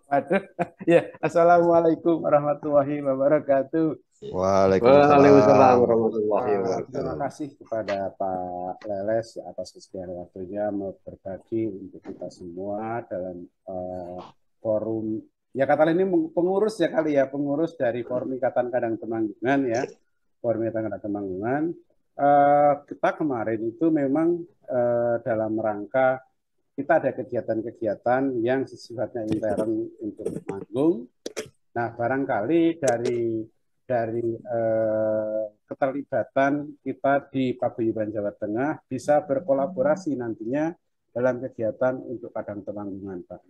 Waduh, ya. Assalamualaikum warahmatullahi wabarakatuh. Waalaikumsalam. Waalaikumsalam warahmatullahi Terima wabarakatuh. kasih kepada Pak Leles atas kesediaan waktunya mau berbagi untuk kita semua dalam forum. Ya kata ini pengurus ya kali ya, pengurus dari Forum Ikatan Kadang Temanggungan ya, Forum Ikatan Kadang Temanggungan. Kita kemarin itu memang dalam rangka kita ada kegiatan-kegiatan yang sifatnya intern untuk manggung. Nah, barangkali dari keterlibatan kita di Paguyuban Jawa Tengah bisa berkolaborasi nantinya dalam kegiatan untuk Kadang Temanggungan, Pak.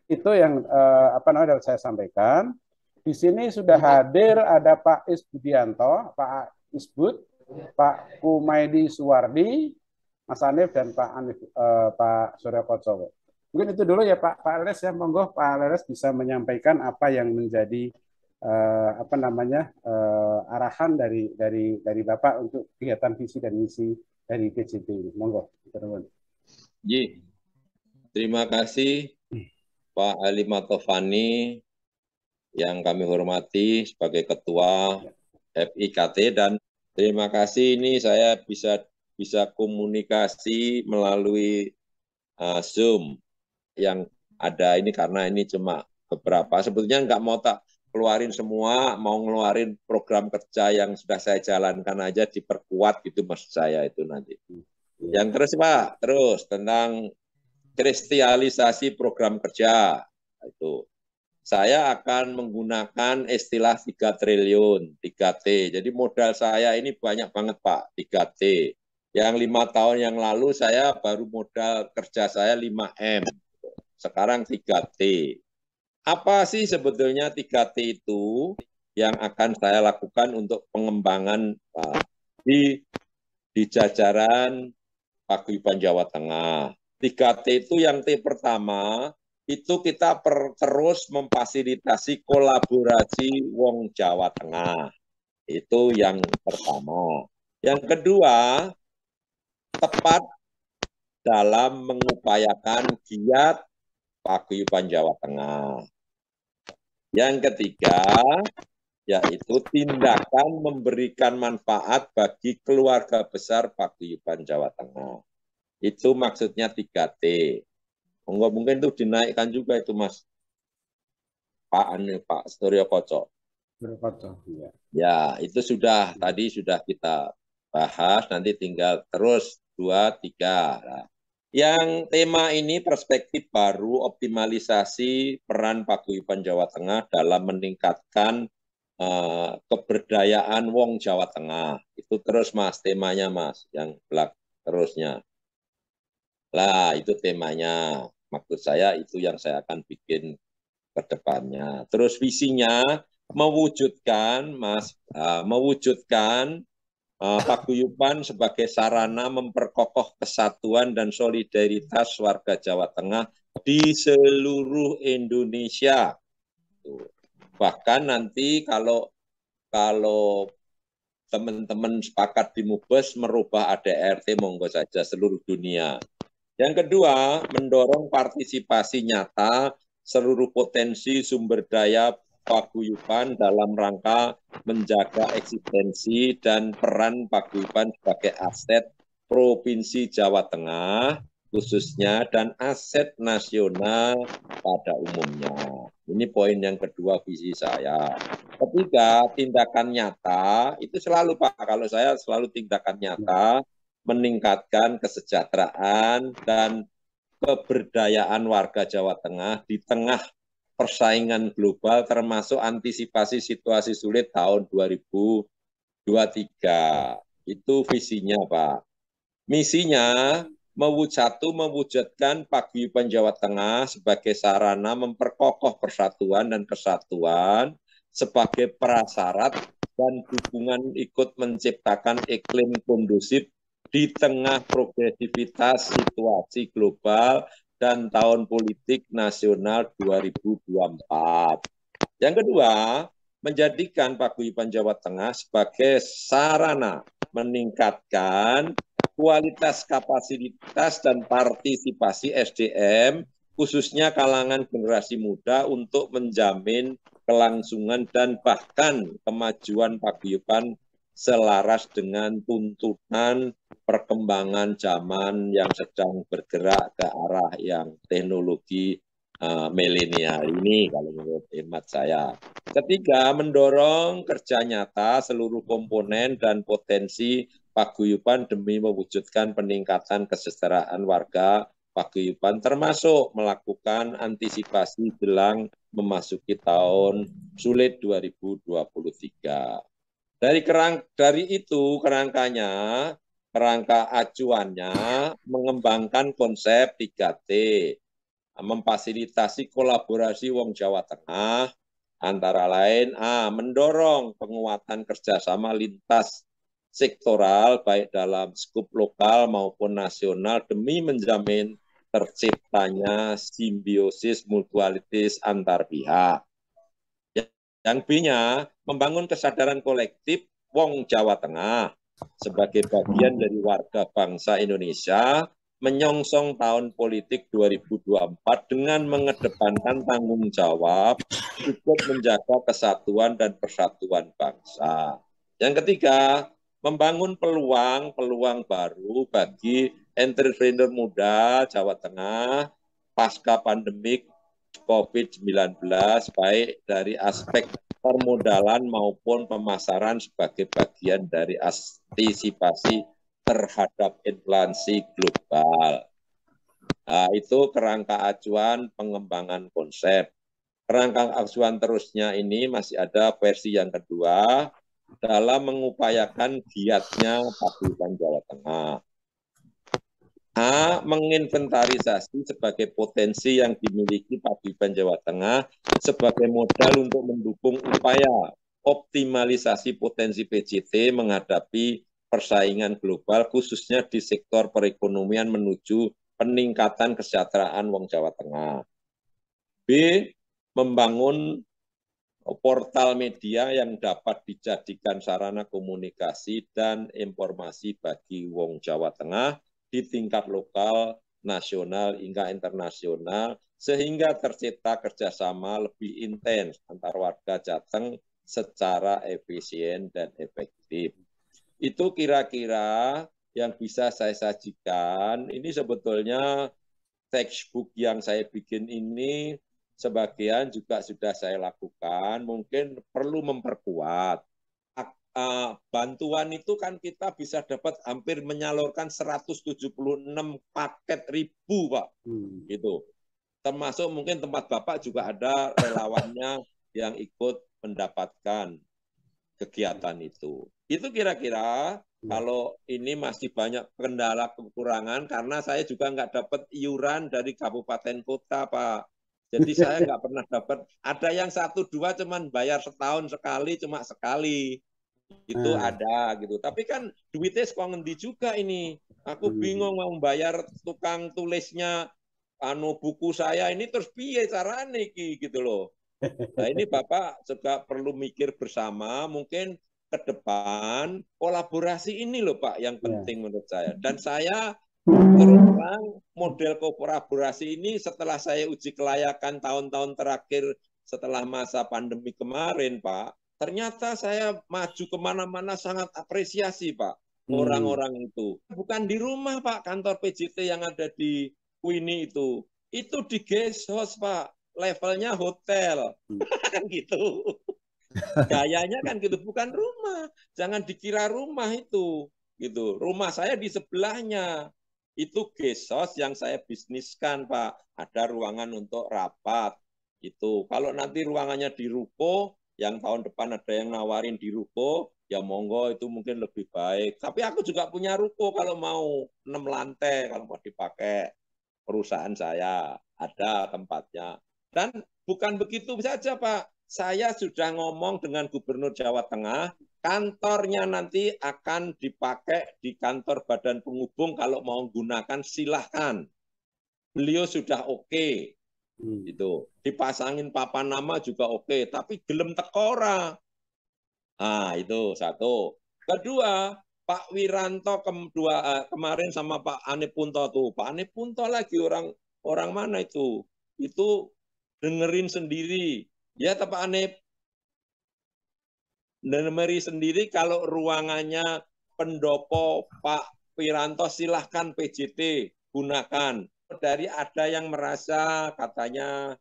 Itu yang apa namanya saya sampaikan. Di sini sudah hadir ada Pak Isbudianto, Pak Isbud, Pak Kumaidi Suwardi, Mas Anif dan Pak Anif, Pak Surya Koco. Mungkin itu dulu ya Pak Leres ya, monggo Pak Leres bisa menyampaikan apa yang menjadi apa namanya arahan dari Bapak untuk kegiatan visi dan misi dari PJT ini. Monggo, teman-teman. Ji, terima kasih Pak Ali Matofani yang kami hormati sebagai Ketua FIKT, dan terima kasih ini saya bisa komunikasi melalui Zoom yang ada ini, karena ini cuma beberapa. Sebetulnya nggak mau tak keluarin semua, mau ngeluarin program kerja yang sudah saya jalankan aja diperkuat gitu, maksud saya itu nanti. Yang terus Pak, terus tentang kristialisasi program kerja itu. Saya akan menggunakan istilah 3 triliun, 3T. Jadi modal saya ini banyak banget Pak, 3T. Yang 5 tahun yang lalu saya baru modal kerja saya 5M. Sekarang 3T. Apa sih sebetulnya 3T itu yang akan saya lakukan untuk pengembangan di jajaran Paguyuban Jawa Tengah. 3T itu yang T pertama, itu kita terus memfasilitasi kolaborasi Wong Jawa Tengah. Itu yang pertama. Yang kedua, tepat dalam mengupayakan giat Paguyuban Jawa Tengah. Yang ketiga, yaitu tindakan memberikan manfaat bagi keluarga besar Paguyuban Jawa Tengah. Itu maksudnya 3T. Mungkin itu dinaikkan juga itu Mas Pak Surya Koco. Ya. Ya, itu tadi sudah kita bahas, nanti tinggal terus 2, 3. Nah, yang tema ini perspektif baru optimalisasi peran Paguyuban Jawa Tengah dalam meningkatkan keberdayaan Wong Jawa Tengah. Itu terus Mas, temanya Mas, yang terusnya. Lah, itu temanya. Maksud saya itu yang saya akan bikin ke depannya. Terus visinya mewujudkan Paguyuban sebagai sarana memperkokoh kesatuan dan solidaritas warga Jawa Tengah di seluruh Indonesia. Bahkan nanti kalau teman-teman sepakat di Mubes merubah ADRT, monggo saja seluruh dunia. Yang kedua, mendorong partisipasi nyata seluruh potensi sumber daya Paguyuban dalam rangka menjaga eksistensi dan peran Paguyuban sebagai aset Provinsi Jawa Tengah khususnya dan aset nasional pada umumnya. Ini poin yang kedua visi saya. Ketiga, tindakan nyata, itu selalu Pak, kalau saya selalu tindakan nyata, meningkatkan kesejahteraan dan keberdayaan warga Jawa Tengah di tengah persaingan global, termasuk antisipasi situasi sulit tahun 2023. Itu visinya Pak. Misinya mewujudkan Paguyuban Jawa Tengah sebagai sarana memperkokoh persatuan dan kesatuan sebagai prasyarat dan dukungan ikut menciptakan iklim kondusif di tengah progresivitas situasi global dan tahun politik nasional 2024. Yang kedua, menjadikan Paguyuban Jawa Tengah sebagai sarana meningkatkan kualitas kapasitas dan partisipasi SDM khususnya kalangan generasi muda untuk menjamin kelangsungan dan bahkan kemajuan paguyuban selaras dengan tuntutan perkembangan zaman yang sedang bergerak ke arah yang teknologi milenial ini, kalau menurut hemat saya. Ketiga, mendorong kerja nyata seluruh komponen dan potensi paguyuban demi mewujudkan peningkatan kesejahteraan warga paguyuban, termasuk melakukan antisipasi jelang memasuki tahun sulit 2023. Dari itu kerangka acuannya mengembangkan konsep 3T, memfasilitasi kolaborasi wong Jawa Tengah, antara lain mendorong penguatan kerjasama lintas sektoral baik dalam skup lokal maupun nasional demi menjamin terciptanya simbiosis mutualitas antar pihak. Yang B-nya, membangun kesadaran kolektif wong Jawa Tengah sebagai bagian dari warga bangsa Indonesia menyongsong tahun politik 2024 dengan mengedepankan tanggung jawab ikut menjaga kesatuan dan persatuan bangsa. Yang ketiga, membangun peluang baru bagi entrepreneur muda Jawa Tengah pasca pandemik COVID-19, baik dari aspek permodalan maupun pemasaran sebagai bagian dari antisipasi terhadap inflasi global. Nah, itu kerangka acuan pengembangan konsep. Kerangka acuan terusnya ini masih ada versi yang kedua dalam mengupayakan giatnya paguyuban Jawa Tengah. Menginventarisasi sebagai potensi yang dimiliki paguyuban Jawa Tengah sebagai modal untuk mendukung upaya optimalisasi potensi PJT menghadapi persaingan global, khususnya di sektor perekonomian menuju peningkatan kesejahteraan wong Jawa Tengah. B. Membangun portal media yang dapat dijadikan sarana komunikasi dan informasi bagi wong Jawa Tengah di tingkat lokal, nasional, hingga internasional, sehingga tercipta kerjasama lebih intens antar warga Jateng secara efisien dan efektif. Itu kira-kira yang bisa saya sajikan. Ini sebetulnya textbook yang saya bikin ini sebagian juga sudah saya lakukan, mungkin perlu memperkuat. Bantuan itu kan kita bisa dapat hampir menyalurkan 176 paket ribu, Pak. Gitu. Termasuk mungkin tempat Bapak juga ada relawannya yang ikut mendapatkan kegiatan itu. Itu kira-kira kalau ini masih banyak kendala kekurangan karena saya juga nggak dapat iuran dari kabupaten kota, Pak. Jadi saya nggak pernah dapat. Ada yang 1-2 cuman bayar setahun sekali, cuma sekali. Itu ada gitu. Tapi kan duitnya sekolah ngendi juga ini. Aku bingung mau bayar tukang tulisnya buku saya ini terus piye carane iki gitu loh. Nah, ini Bapak juga perlu mikir bersama, mungkin ke depan kolaborasi ini loh Pak yang penting menurut saya. Dan saya terus terang model kolaborasi ini setelah saya uji kelayakan tahun-tahun terakhir setelah masa pandemi kemarin Pak, ternyata saya maju kemana-mana sangat apresiasi Pak orang-orang itu. Bukan di rumah Pak kantor PJT yang ada di Queenie itu di guest house Pak, levelnya hotel kan gitu. Gayanya kan gitu, bukan rumah. Jangan dikira rumah itu gitu. Rumah saya di sebelahnya. Itu guest house yang saya bisniskan Pak. Ada ruangan untuk rapat. Itu kalau nanti ruangannya di ruko, yang tahun depan ada yang nawarin di ruko, ya monggo itu mungkin lebih baik. Tapi aku juga punya ruko kalau mau 6 lantai kalau mau dipakai perusahaan saya, ada tempatnya. Dan bukan begitu saja Pak, saya sudah ngomong dengan Gubernur Jawa Tengah, kantornya nanti akan dipakai di kantor Badan Penghubung, kalau mau gunakan silahkan. Beliau sudah oke. Itu dipasangin papan nama juga oke, tapi gelem tekora. Nah, itu satu. Kedua, Pak Wiranto kemarin sama Pak Ane Punto tuh. Pak Ane Punto lagi orang Orang mana itu? Itu dengerin sendiri. Ya, Pak Anip, dengerin sendiri kalau ruangannya pendopo Pak Wiranto, silahkan PJT gunakan. Dari ada yang merasa katanya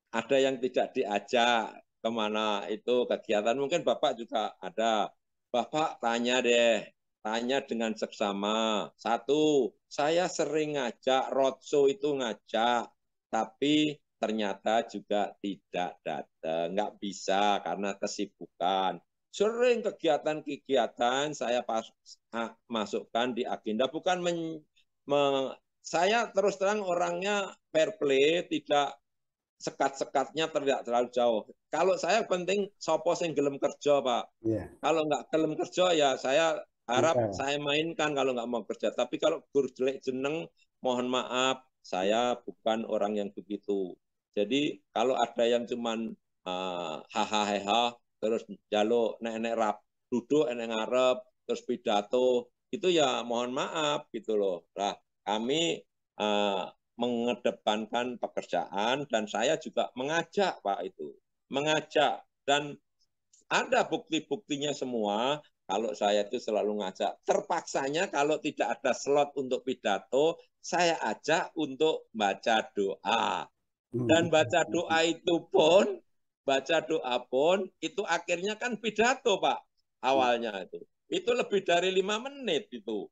ada yang tidak diajak kemana itu kegiatan, mungkin Bapak juga ada. Bapak tanya deh, tanya dengan seksama. Satu, saya sering ngajak, roadshow itu ngajak, tapi ternyata juga tidak datang, nggak bisa karena kesibukan. Sering kegiatan-kegiatan saya masukkan di agenda, bukan saya terus terang orangnya fair play, tidak sekat-sekatnya tidak terlalu jauh. Kalau saya penting sopo sing gelem kerja, Pak. Yeah. Kalau nggak gelem kerja ya saya harap saya mainkan kalau nggak mau kerja. Tapi kalau gur jelek jeneng, mohon maaf, saya bukan orang yang begitu. Jadi kalau ada yang cuman hahaha terus jaluk nek rap duduk nek ngarep terus pidato itu ya mohon maaf gitu loh. Nah, kami mengedepankan pekerjaan dan saya juga mengajak Pak itu. Mengajak dan ada bukti-buktinya semua kalau saya itu selalu ngajak. Terpaksanya kalau tidak ada slot untuk pidato, saya ajak untuk baca doa. Dan baca doa itu akhirnya kan pidato Pak awalnya itu. Itu lebih dari 5 menit itu.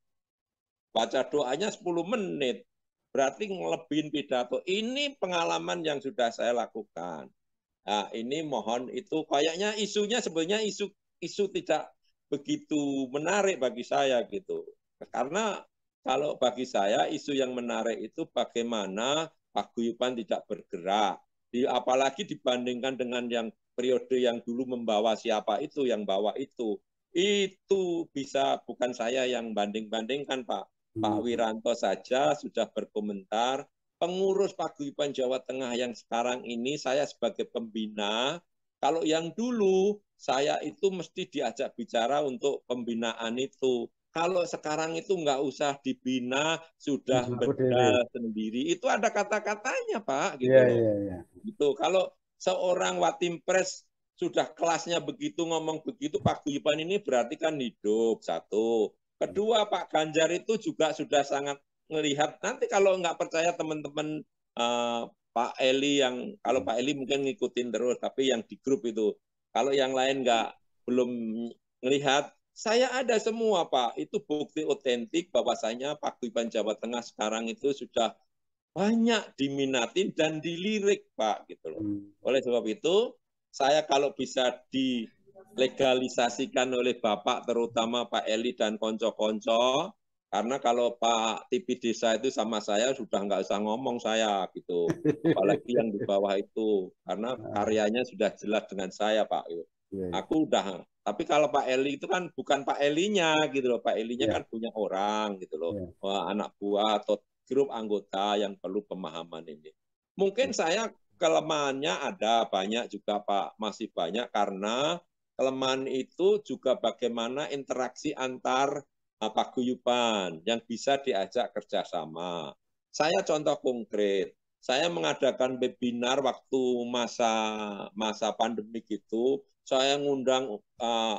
Baca doanya 10 menit. Berarti ngelebihin pidato. Ini pengalaman yang sudah saya lakukan. Nah, ini mohon itu kayaknya isunya sebenarnya isu tidak begitu menarik bagi saya gitu. Karena kalau bagi saya isu yang menarik itu bagaimana paguyuban tidak bergerak. Apalagi dibandingkan dengan yang periode yang dulu membawa siapa itu yang bawa itu bisa bukan saya yang banding-bandingkan Pak. Pak Wiranto saja sudah berkomentar, pengurus paguyuban Jawa Tengah yang sekarang ini saya sebagai pembina, kalau yang dulu saya itu mesti diajak bicara untuk pembinaan itu. Kalau sekarang itu nggak usah dibina, sudah bedal sendiri. Itu ada kata-katanya Pak, gitu loh. Gitu. Kalau seorang Watimpres sudah kelasnya begitu ngomong begitu, paguyuban ini berarti kan hidup satu. Kedua, Pak Ganjar itu juga sudah sangat melihat. Nanti kalau nggak percaya teman-teman Pak Eli yang kalau Pak Eli mungkin ngikutin terus, tapi yang di grup itu kalau yang lain belum melihat, saya ada semua Pak. Itu bukti otentik bahwasanya paguyuban Jawa Tengah sekarang itu sudah banyak diminatin dan dilirik Pak gitu loh. Oleh sebab itu, saya kalau bisa dilegalisasikan oleh Bapak, terutama Pak Eli dan konco-konco, karena kalau Pak Tipi Desa itu sama saya sudah nggak usah ngomong saya gitu, apalagi yang di bawah itu, karena karyanya sudah jelas dengan saya Pak. Aku udah, tapi kalau Pak Eli itu kan bukan Pak Elinya gitu loh, Pak Elinya kan punya orang gitu loh, anak buah atau grup anggota yang perlu pemahaman ini. Mungkin saya kelemahannya ada banyak juga Pak, masih banyak karena kelemahan itu juga bagaimana interaksi antar paguyuban yang bisa diajak kerjasama. Saya contoh konkret, saya mengadakan webinar waktu masa pandemi itu, saya ngundang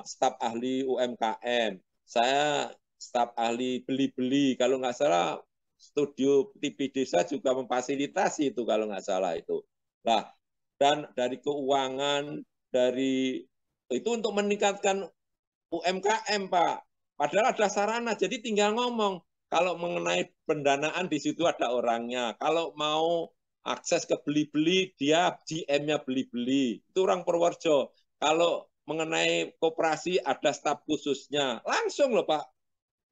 staf ahli UMKM, saya staf ahli beli-beli, kalau nggak salah studio TV Desa juga memfasilitasi itu kalau nggak salah itu. Nah, dan dari keuangan, dari itu untuk meningkatkan UMKM, Pak. Padahal ada sarana, jadi tinggal ngomong. Kalau mengenai pendanaan di situ ada orangnya. Kalau mau akses ke beli-beli, dia GM-nya beli-beli. Itu orang Purworejo. Kalau mengenai koperasi ada staf khususnya. Langsung loh, Pak.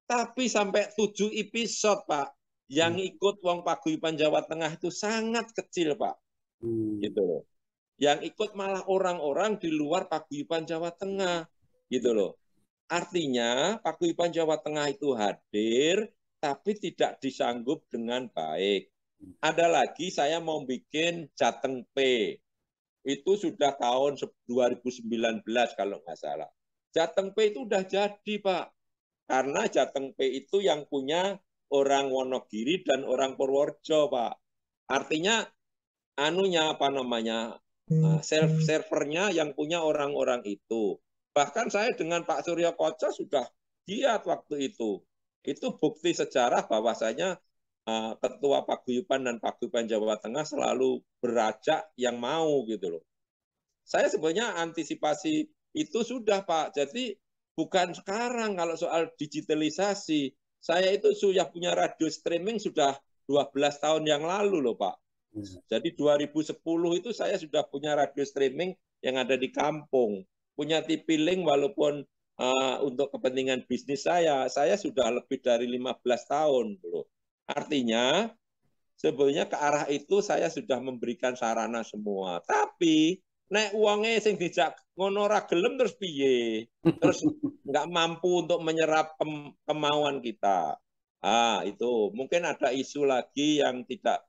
Tapi sampai 7 episode, Pak. Yang ikut wong paguyuban Jawa Tengah itu sangat kecil, Pak. Gitu loh. Yang ikut malah orang-orang di luar paguyuban Jawa Tengah. Gitu loh. Artinya paguyuban Jawa Tengah itu hadir, tapi tidak disanggup dengan baik. Ada lagi saya mau bikin Jateng P. Itu sudah tahun 2019 kalau nggak salah. Jateng P itu udah jadi, Pak. Karena Jateng P itu yang punya orang Wonogiri dan orang Purworejo, Pak. Artinya servernya yang punya orang-orang itu. Bahkan saya dengan Pak Surya Koco sudah giat waktu itu. Itu bukti sejarah bahwasanya Ketua Paguyuban dan Paguyuban Jawa Tengah selalu berajak yang mau gitu loh. Saya sebenarnya antisipasi itu sudah, Pak. Jadi bukan sekarang kalau soal digitalisasi. Saya itu sudah punya radio streaming sudah 12 tahun yang lalu loh, Pak. Jadi 2010 itu saya sudah punya radio streaming yang ada di kampung. Punya TV Link walaupun untuk kepentingan bisnis saya sudah lebih dari 15 tahun. Bro. Artinya sebenarnya ke arah itu saya sudah memberikan sarana semua. Tapi nek uangnya sing dijak ngono ra gelem terus piye? Terus nggak mampu untuk menyerap kemauan kita. Itu mungkin ada isu lagi yang tidak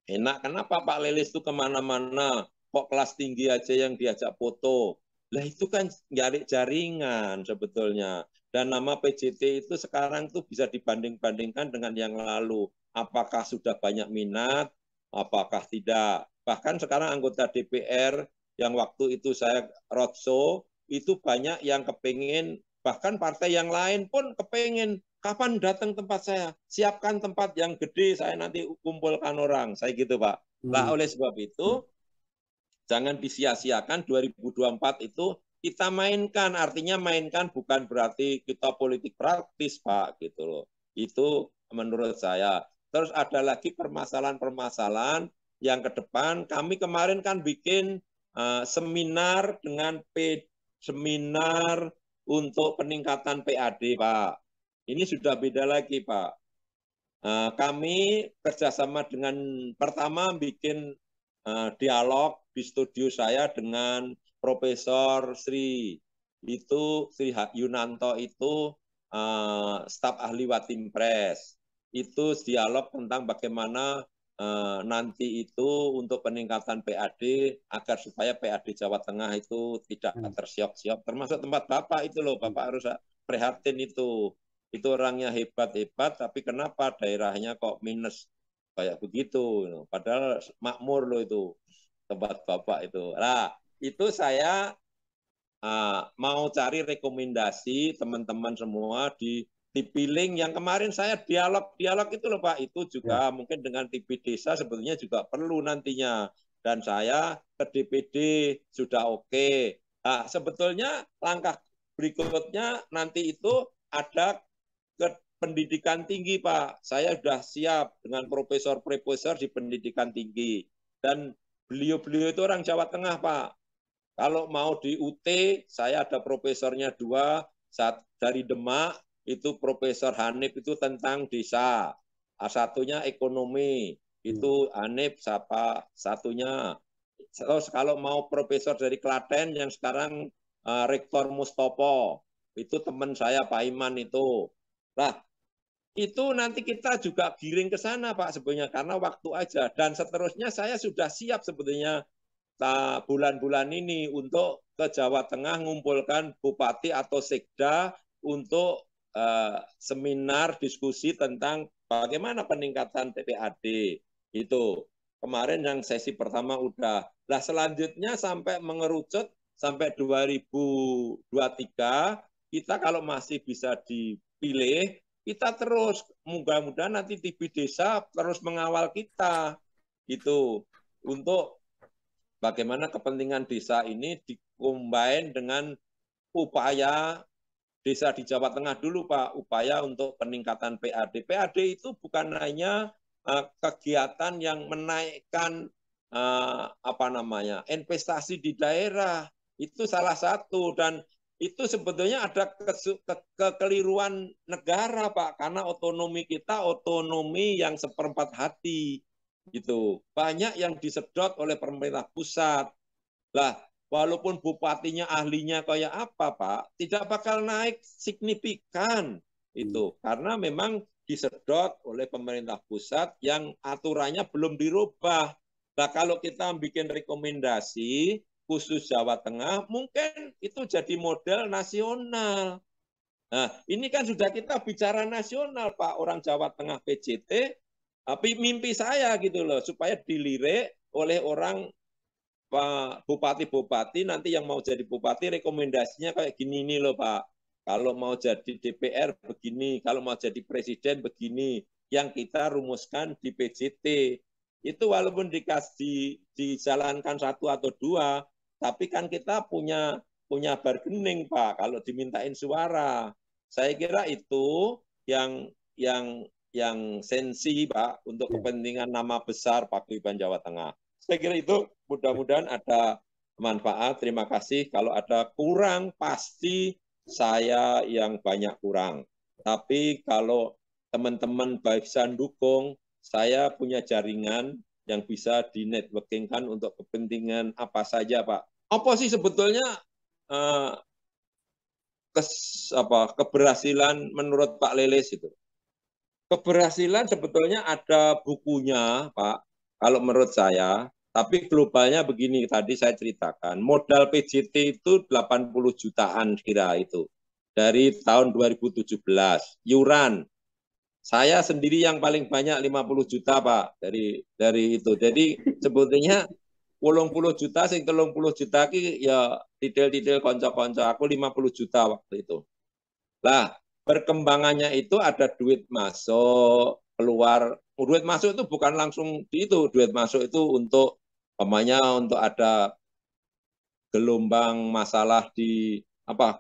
enak. Kenapa Pak Lelis itu kemana-mana? Kok kelas tinggi aja yang diajak foto? Lah itu kan nyari jaringan sebetulnya. Dan nama PJT itu sekarang tuh bisa dibanding-bandingkan dengan yang lalu. Apakah sudah banyak minat? Apakah tidak? Bahkan sekarang anggota DPR yang waktu itu saya roadshow, itu banyak yang kepingin, bahkan partai yang lain pun kepingin, kapan datang tempat saya? Siapkan tempat yang gede, saya nanti kumpulkan orang. Saya gitu, Pak. Nah, oleh sebab itu, jangan disia-siakan 2024 itu kita mainkan. Artinya mainkan bukan berarti kita politik praktis, Pak. Gitu loh. Itu menurut saya. Terus ada lagi permasalahan-permasalahan yang ke depan. Kami kemarin kan bikin seminar dengan seminar untuk peningkatan PAD, Pak. Ini sudah beda lagi, Pak. Kami kerjasama dengan pertama bikin dialog di studio saya dengan Profesor Sri. Itu Sri Yunanto itu staf ahli Watimpres. Itu dialog tentang bagaimana nanti itu untuk peningkatan PAD agar supaya PAD Jawa Tengah itu tidak tersiok-siok. Termasuk tempat Bapak itu loh, Bapak harus prihatin itu. Itu orangnya hebat-hebat, tapi kenapa daerahnya kok minus kayak begitu? Padahal makmur loh itu tempat Bapak itu. Nah, itu saya mau cari rekomendasi teman-teman semua di TV Link yang kemarin saya dialog itu loh Pak, itu juga mungkin dengan TV Desa sebetulnya juga perlu nantinya. Dan saya ke DPD sudah oke. Nah, sebetulnya langkah berikutnya nanti itu ada ke pendidikan tinggi, Pak. Saya sudah siap dengan profesor-profesor di pendidikan tinggi. Dan beliau-beliau itu orang Jawa Tengah, Pak. Kalau mau di UT, saya ada profesornya 2, dari Demak, itu Profesor Hanif itu tentang desa. Satunya ekonomi, itu Hanif satunya. Terus kalau mau profesor dari Klaten yang sekarang Rektor Mustopo, itu teman saya Pak Iman itu. Nah, itu nanti kita juga giring ke sana Pak sebenarnya karena waktu aja. Dan seterusnya saya sudah siap sebetulnya bulan-bulan ini untuk ke Jawa Tengah mengumpulkan bupati atau sekda untuk seminar diskusi tentang bagaimana peningkatan PAD itu. Kemarin yang sesi pertama udah. Nah selanjutnya sampai mengerucut sampai 2023 kita kalau masih bisa dipilih kita terus mudah-mudahan nanti TV Desa terus mengawal kita gitu untuk bagaimana kepentingan desa ini dikombin dengan upaya desa di Jawa Tengah dulu Pak, upaya untuk peningkatan PAD. PAD itu bukan hanya kegiatan yang menaikkan investasi di daerah, itu salah satu dan itu sebetulnya ada kekeliruan negara Pak, karena otonomi kita otonomi yang seperempat hati gitu. Banyak yang disedot oleh pemerintah pusat. Lah, walaupun bupatinya ahlinya kayak apa, Pak, tidak bakal naik signifikan itu karena memang disedot oleh pemerintah pusat yang aturannya belum dirubah. Nah, kalau kita bikin rekomendasi khusus Jawa Tengah, mungkin itu jadi model nasional. Nah, ini kan sudah kita bicara nasional, Pak, orang Jawa Tengah PJT, tapi mimpi saya gitu loh, supaya dilirik oleh orang Pak bupati-bupati nanti yang mau jadi bupati rekomendasinya kayak gini nih loh Pak. Kalau mau jadi DPR begini, kalau mau jadi presiden begini, yang kita rumuskan di PJT. Itu walaupun dikasih dijalankan satu atau dua, tapi kan kita punya bargaining Pak. Kalau dimintain suara, saya kira itu yang sensi Pak untuk kepentingan nama besar Paguyuban Jawa Tengah. Saya kira itu mudah-mudahan ada manfaat. Terima kasih. Kalau ada kurang, pasti saya yang banyak kurang. Tapi kalau teman-teman baik dukung, saya punya jaringan yang bisa di-networkingkan untuk kepentingan apa saja, Pak. Apa sih sebetulnya eh, keberhasilan menurut Pak Leles itu? Keberhasilan sebetulnya ada bukunya, Pak, kalau menurut saya. Tapi globalnya begini, tadi saya ceritakan. Modal PJT itu 80 jutaan kira itu. Dari tahun 2017. Yuran. Saya sendiri yang paling banyak 50 juta, Pak. Dari itu. Jadi sebetulnya 80 juta, sing 30 juta ki ya detail-detail konco-konco. Aku 50 juta waktu itu. Lah, perkembangannya itu ada duit masuk, keluar. Duit masuk itu bukan langsung di itu. Duit masuk itu untuk untuk ada gelombang masalah di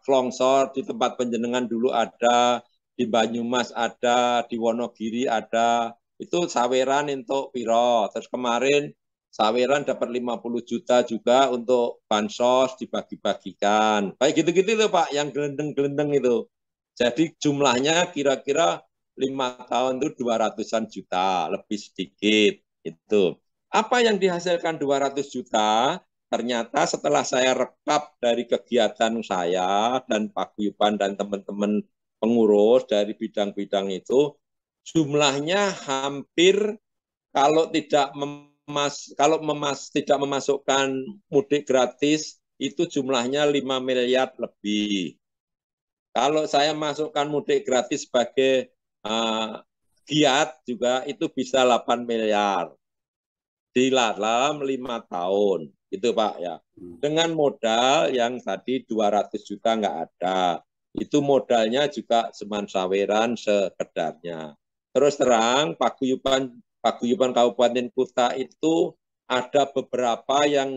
longsor di tempat penjenengan dulu ada, di Banyumas ada, di Wonogiri ada. Itu saweran untuk piro. Terus kemarin saweran dapat 50 juta juga untuk bansos dibagi-bagikan. Kayak gitu-gitu itu Pak, yang gelendeng-gelendeng itu. Jadi jumlahnya kira-kira 5 tahun itu 200-an juta, lebih sedikit. Itu. Apa yang dihasilkan 200 juta? Ternyata setelah saya rekap dari kegiatan saya dan paguyuban dan teman-teman pengurus dari bidang-bidang itu, jumlahnya hampir kalau tidak memasukkan mudik gratis itu jumlahnya 5 miliar lebih. Kalau saya masukkan mudik gratis sebagai giat juga itu bisa 8 miliar di dalam 5 tahun. Itu Pak ya. Dengan modal yang tadi 200 juta nggak ada. Itu modalnya juga seman saweran sekedarnya. Terus terang paguyuban Kabupaten Kuta itu ada beberapa yang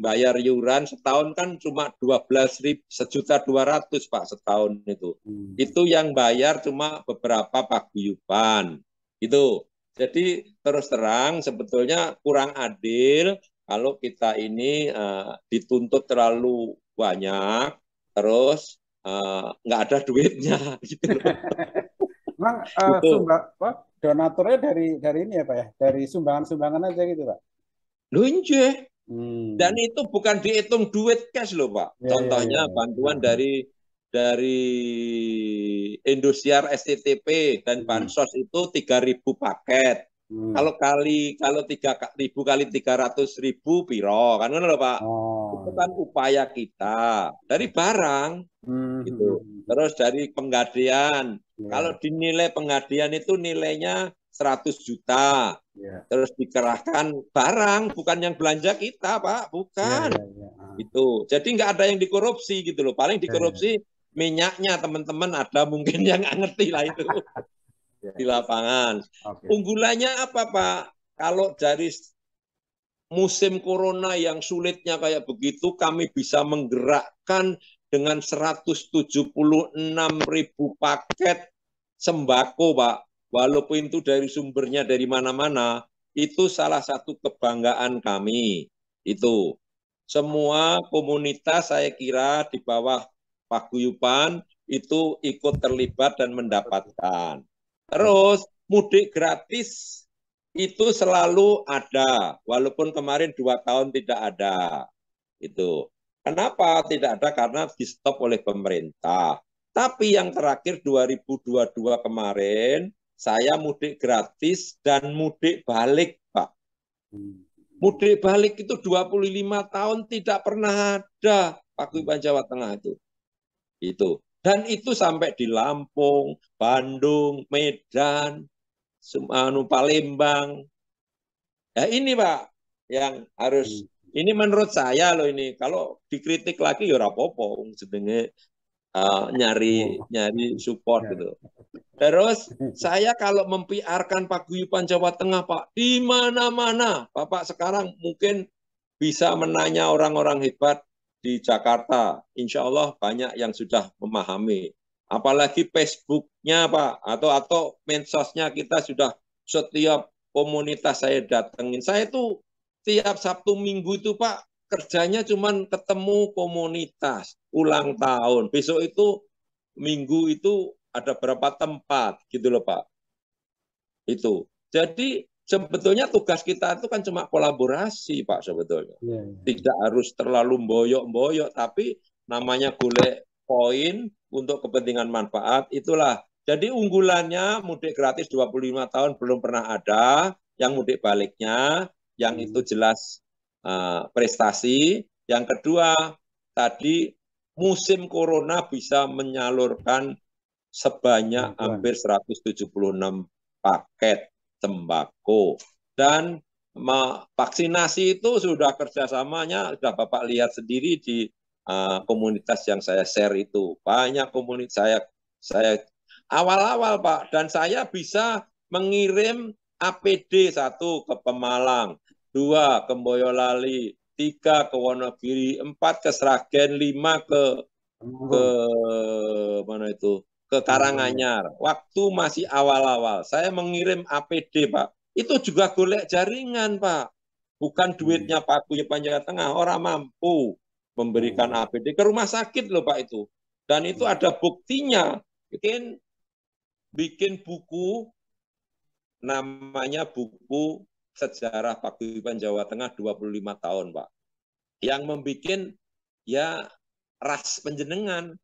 bayar iuran setahun kan cuma 12.100.200 Pak setahun itu. Itu yang bayar cuma beberapa paguyuban. Itu. Jadi terus terang sebetulnya kurang adil kalau kita ini dituntut terlalu banyak, terus nggak ada duitnya. Gitu. Memang Gitu. donaturnya dari ini ya Pak ya, dari sumbangan-sumbangan aja gitu Pak. Lunje. Dan itu bukan dihitung duit cash loh Pak. Contohnya bantuan dari Indosiar STTP dan Bansos itu 3.000 paket. Kalau 3.000 kali 300.000 piro kan loh Pak. Itu kan upaya kita dari barang gitu. Terus dari penggadean. Kalau dinilai penggadean itu nilainya 100 juta. Terus dikerahkan barang, bukan yang belanja kita, Pak, bukan. Itu. Jadi nggak ada yang dikorupsi gitu loh. Paling dikorupsi minyaknya teman-teman ada mungkin yang nggak ngerti lah itu di lapangan. Unggulannya apa Pak? Kalau dari musim corona yang sulitnya kayak begitu, kami bisa menggerakkan dengan 176.000 paket sembako, Pak. Walaupun itu dari sumbernya dari mana-mana, itu salah satu kebanggaan kami. Itu. Semua komunitas saya kira di bawah paguyuban itu ikut terlibat dan mendapatkan. Terus mudik gratis itu selalu ada, walaupun kemarin 2 tahun tidak ada. Itu. Kenapa tidak ada? Karena di stop oleh pemerintah. Tapi yang terakhir 2022 kemarin, saya mudik gratis dan mudik balik, Pak. Mudik balik itu 25 tahun tidak pernah ada Paguyuban Jawa Tengah itu. Dan itu sampai di Lampung, Bandung, Medan, Palembang. Ya ini Pak, yang harus, ini menurut saya loh ini, kalau dikritik lagi ya rapopo, sedenge nyari support gitu. Terus saya kalau mempiarkan paguyuban Jawa Tengah Pak, di mana-mana Bapak sekarang mungkin bisa menanya orang-orang hebat di Jakarta. Insya Allah banyak yang sudah memahami. Apalagi Facebooknya Pak, atau medsosnya kita sudah setiap komunitas saya datengin. Saya tuh tiap Sabtu Minggu itu Pak, kerjanya cuman ketemu komunitas, ulang tahun. Besok itu Minggu itu ada berapa tempat gitu loh Pak. Itu. Jadi sebetulnya tugas kita itu kan cuma kolaborasi Pak sebetulnya. Tidak harus terlalu boyok-boyok, tapi namanya golek poin untuk kepentingan manfaat, itulah. Jadi unggulannya mudik gratis 25 tahun belum pernah ada, yang mudik baliknya, yang itu jelas prestasi. Yang kedua, tadi musim corona bisa menyalurkan sebanyak hampir 176 paket sembako. Dan vaksinasi itu sudah kerjasamanya, sudah Bapak lihat sendiri di komunitas yang saya share itu. Banyak komunitas saya awal-awal Pak, dan saya bisa mengirim APD 1 ke Pemalang, 2 ke Boyolali, 3 ke Wonogiri, 4 ke Sragen, 5 ke mana itu? Ke Karanganyar. Waktu masih awal-awal, saya mengirim APD, Pak. Itu juga golek jaringan, Pak. Bukan duitnya Paguyuban Jawa Tengah, orang mampu memberikan APD ke rumah sakit loh, Pak itu. Dan itu ada buktinya. Bikin buku, namanya buku Sejarah Paguyuban Jawa Tengah 25 tahun, Pak. Yang membuat ya ras penjenengan.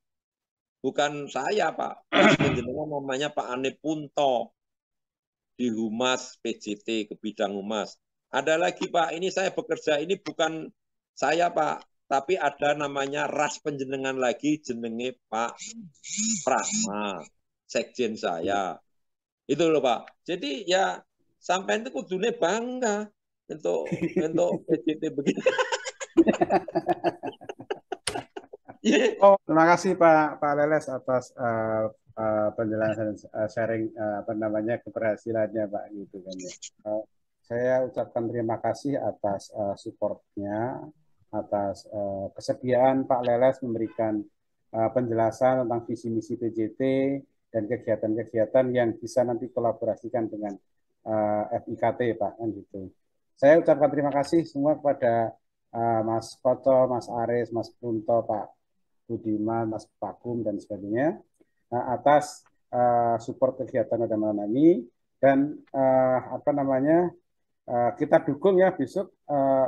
Bukan saya, Pak. Ras penjenengan namanya Pak Ane Punto di Humas PJT, ke bidang Humas. Ada lagi, Pak, ini saya bekerja, ini bukan saya, Pak, tapi ada namanya ras penjenengan lagi, jenenge Pak Prasma, sekjen saya. Itu loh, Pak. Jadi ya sampai itu kudune bangga untuk PJT begini. Oh, terima kasih Pak Leles atas penjelasan sharing keberhasilannya Pak gitu kan ya. Saya ucapkan terima kasih atas supportnya, atas kesediaan Pak Leles memberikan penjelasan tentang visi misi PJT dan kegiatan-kegiatan yang bisa nanti kolaborasikan dengan FIKT Pak kan gitu. Saya ucapkan terima kasih semua kepada Mas Koco, Mas Aris, Mas Punto, Pak Budiman, Mas Pakum dan sebagainya atas support kegiatan pada malam ini, dan kita dukung ya besok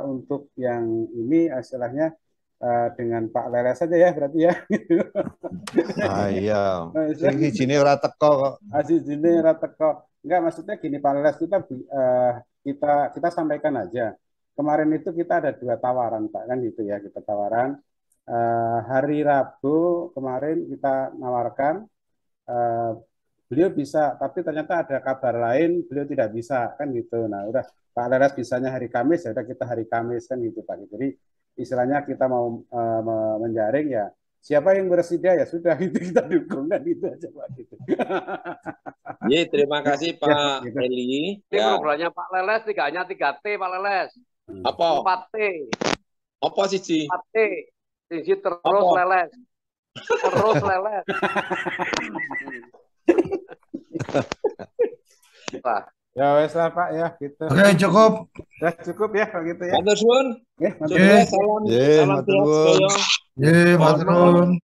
untuk yang ini istilahnya dengan Pak Leles saja ya berarti ya. Iya. Sini ora teko kok. Sini ora teko. Enggak, maksudnya gini Pak Leles, kita sampaikan aja. Kemarin itu kita ada 2 tawaran Pak kan gitu ya, kita tawaran hari Rabu kemarin kita nawarkan beliau bisa, tapi ternyata ada kabar lain beliau tidak bisa kan gitu. Nah udah Pak Leles bisanya hari Kamis, ya udah kita hari Kamis kan gitu Pak. Jadi istilahnya kita mau menjaring ya, siapa yang bersedia ya sudah itu kita dukung kan gitu aja Pak gitu. Ya, terima kasih Pak ya, gitu. Eli. Ini ya. Programnya Pak Leles tidak hanya 3T Pak Leles. Apa? 4T. Apa sih, Ci? 4T. Sisi terus apa? Leles. Terus leles. Ya wes lah Pak ya gitu. Oke, cukup. Ya cukup ya kalau gitu ya. Matur suwun. Salam. Salam sehat. Matur nuwun.